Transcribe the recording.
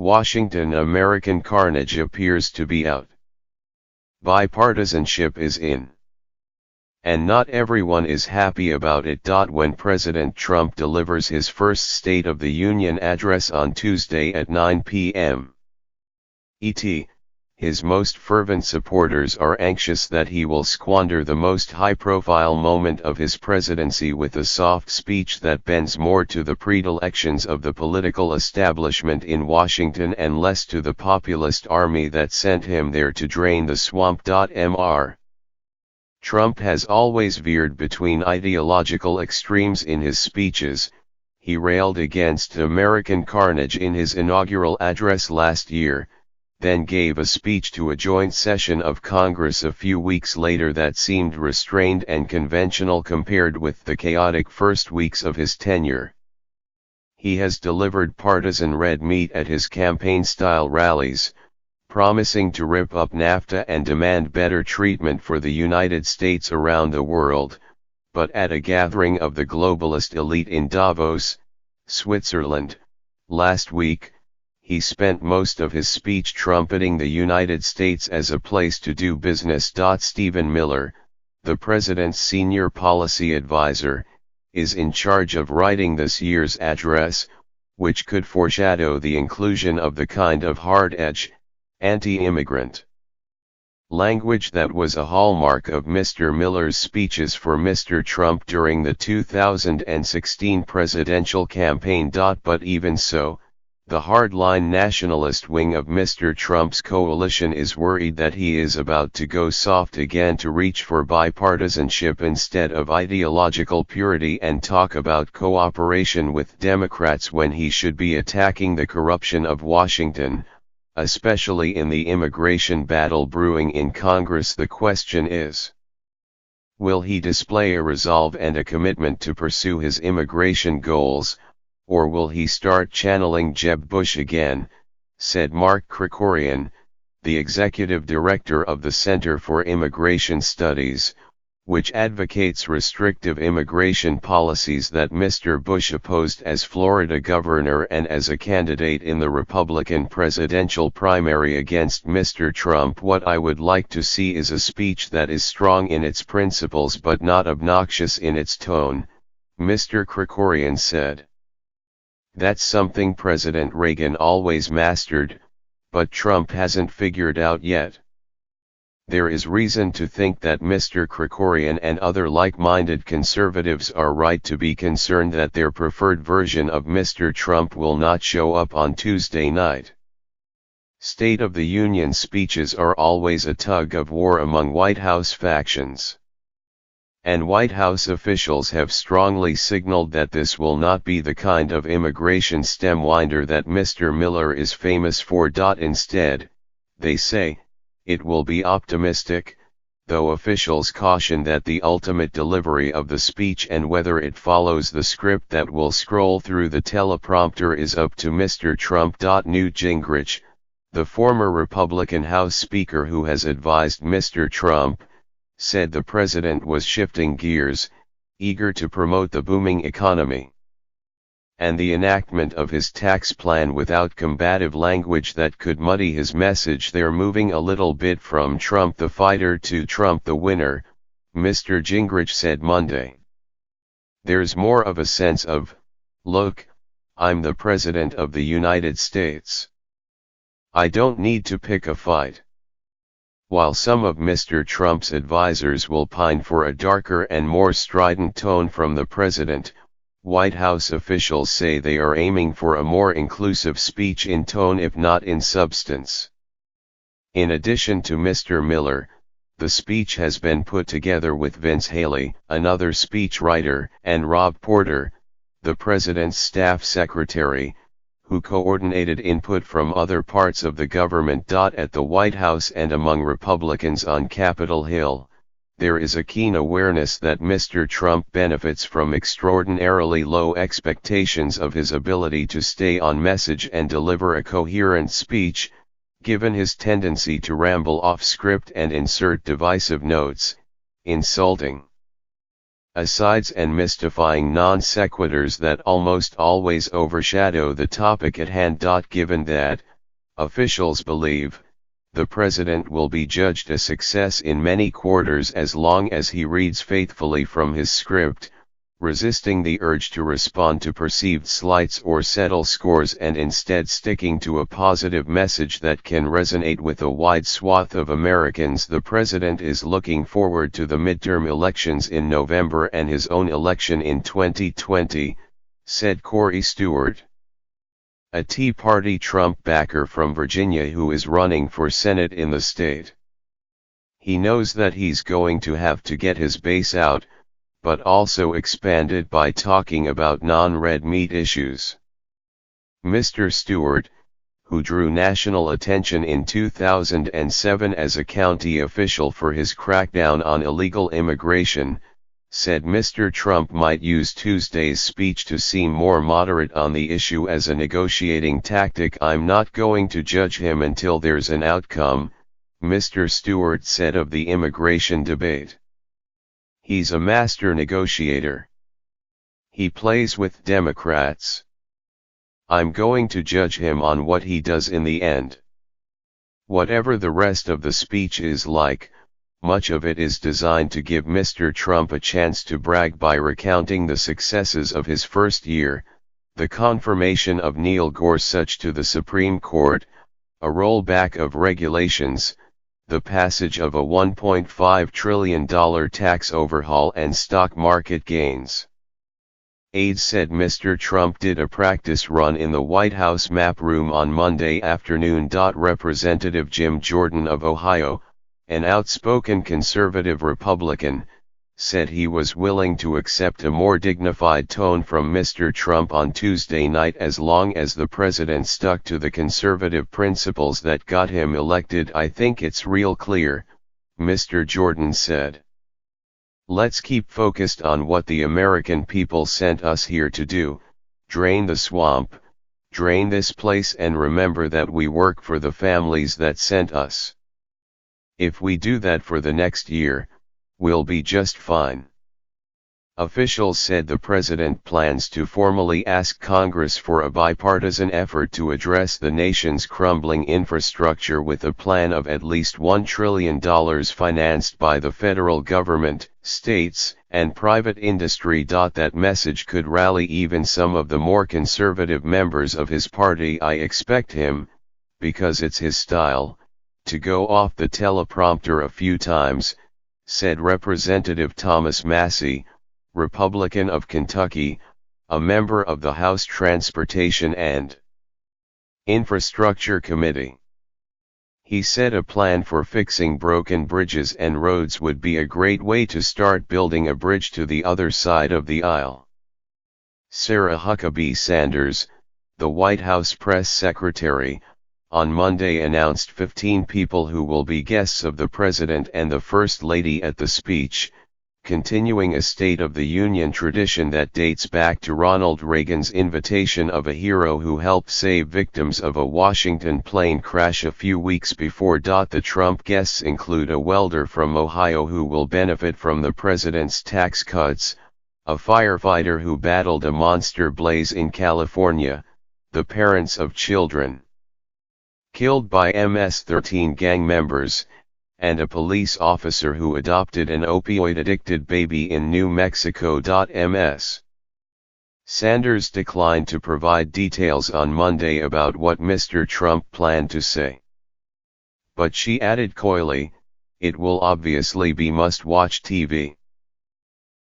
Washington: American carnage appears to be out. Bipartisanship is in. And not everyone is happy about it. When President Trump delivers his first State of the Union address on Tuesday at 9 p.m. ET, his most fervent supporters are anxious that he will squander the most high-profile moment of his presidency with a soft speech that bends more to the predilections of the political establishment in Washington and less to the populist army that sent him there to drain the swamp. Mr. Trump has always veered between ideological extremes in his speeches. He railed against American carnage in his inaugural address last year, then gave a speech to a joint session of Congress a few weeks later that seemed restrained and conventional compared with the chaotic first weeks of his tenure. He has delivered partisan red meat at his campaign-style rallies, promising to rip up NAFTA and demand better treatment for the United States around the world, but at a gathering of the globalist elite in Davos, Switzerland, last week, he spent most of his speech trumpeting the United States as a place to do business. Stephen Miller, the president's senior policy advisor, is in charge of writing this year's address, which could foreshadow the inclusion of the kind of hard-edge, anti-immigrant language that was a hallmark of Mr. Miller's speeches for Mr. Trump during the 2016 presidential campaign. But even so, the hardline nationalist wing of Mr. Trump's coalition is worried that he is about to go soft again to reach for bipartisanship instead of ideological purity and talk about cooperation with Democrats when he should be attacking the corruption of Washington, especially in the immigration battle brewing in Congress. The question is, will he display a resolve and a commitment to pursue his immigration goals, or will he start channeling Jeb Bush again, said Mark Krikorian, the executive director of the Center for Immigration Studies, which advocates restrictive immigration policies that Mr. Bush opposed as Florida governor and as a candidate in the Republican presidential primary against Mr. Trump. What I would like to see is a speech that is strong in its principles but not obnoxious in its tone, Mr. Krikorian said. That's something President Reagan always mastered, but Trump hasn't figured out yet. There is reason to think that Mr. Krikorian and other like-minded conservatives are right to be concerned that their preferred version of Mr. Trump will not show up on Tuesday night. State of the Union speeches are always a tug-of-war among White House factions. And White House officials have strongly signaled that this will not be the kind of immigration stemwinder that Mr. Miller is famous for. Instead, they say, it will be optimistic, though officials caution that the ultimate delivery of the speech and whether it follows the script that will scroll through the teleprompter is up to Mr. Trump. Newt Gingrich, the former Republican House Speaker who has advised Mr. Trump, said the president was shifting gears, eager to promote the booming economy and the enactment of his tax plan without combative language that could muddy his message. They're moving a little bit from Trump the fighter to Trump the winner, Mr. Gingrich said Monday. There's more of a sense of, look, I'm the President of the United States. I don't need to pick a fight. While some of Mr. Trump's advisers will pine for a darker and more strident tone from the president, White House officials say they are aiming for a more inclusive speech in tone if not in substance. In addition to Mr. Miller, the speech has been put together with Vince Haley, another speechwriter, and Rob Porter, the president's staff secretary, who coordinated input from other parts of the government. At the White House and among Republicans on Capitol Hill, there is a keen awareness that Mr. Trump benefits from extraordinarily low expectations of his ability to stay on message and deliver a coherent speech, given his tendency to ramble off script and insert divisive notes, insulting asides and mystifying non-sequiturs that almost always overshadow the topic at hand. Given that, Officials believe, the president will be judged a success in many quarters as long as he reads faithfully from his script, resisting the urge to respond to perceived slights or settle scores and instead sticking to a positive message that can resonate with a wide swath of Americans. The president is looking forward to the midterm elections in November and his own election in 2020, said Corey Stewart, a Tea Party Trump backer from Virginia who is running for Senate in the state. He knows that he's going to have to get his base out, but also expand it by talking about non-red meat issues. Mr. Stewart, who drew national attention in 2007 as a county official for his crackdown on illegal immigration, said Mr. Trump might use Tuesday's speech to seem more moderate on the issue as a negotiating tactic. I'm not going to judge him until there's an outcome, Mr. Stewart said of the immigration debate. He's a master negotiator. He plays with Democrats. I'm going to judge him on what he does in the end. Whatever the rest of the speech is like, much of it is designed to give Mr. Trump a chance to brag by recounting the successes of his first year, the confirmation of Neil Gorsuch to the Supreme Court, a rollback of regulations, the passage of a $1.5 trillion tax overhaul and stock market gains. Aides said Mr. Trump did a practice run in the White House map room on Monday afternoon. Representative Jim Jordan of Ohio, an outspoken conservative Republican, said he was willing to accept a more dignified tone from Mr. Trump on Tuesday night as long as the president stuck to the conservative principles that got him elected. I think it's real clear, Mr. Jordan said. Let's keep focused on what the American people sent us here to do, drain the swamp, drain this place, and remember that we work for the families that sent us. If we do that for the next year, we'll be just fine. Officials said the president plans to formally ask Congress for a bipartisan effort to address the nation's crumbling infrastructure with a plan of at least $1 trillion financed by the federal government, states, and private industry. That message could rally even some of the more conservative members of his party. I expect him, because it's his style, to go off the teleprompter a few times, said Representative Thomas Massie, Republican of Kentucky, a member of the House Transportation and Infrastructure Committee. He said a plan for fixing broken bridges and roads would be a great way to start building a bridge to the other side of the aisle. Sarah Huckabee Sanders, the White House press secretary, on Monday announced 15 people who will be guests of the president and the First Lady at the speech, continuing a State of the Union tradition that dates back to Ronald Reagan's invitation of a hero who helped save victims of a Washington plane crash a few weeks before. The Trump guests include a welder from Ohio who will benefit from the president's tax cuts, a firefighter who battled a monster blaze in California, the parents of children killed by MS-13 gang members, and a police officer who adopted an opioid-addicted baby in New Mexico. Ms. Sanders declined to provide details on Monday about what Mr. Trump planned to say. But she added coyly, "It will obviously be must-watch TV."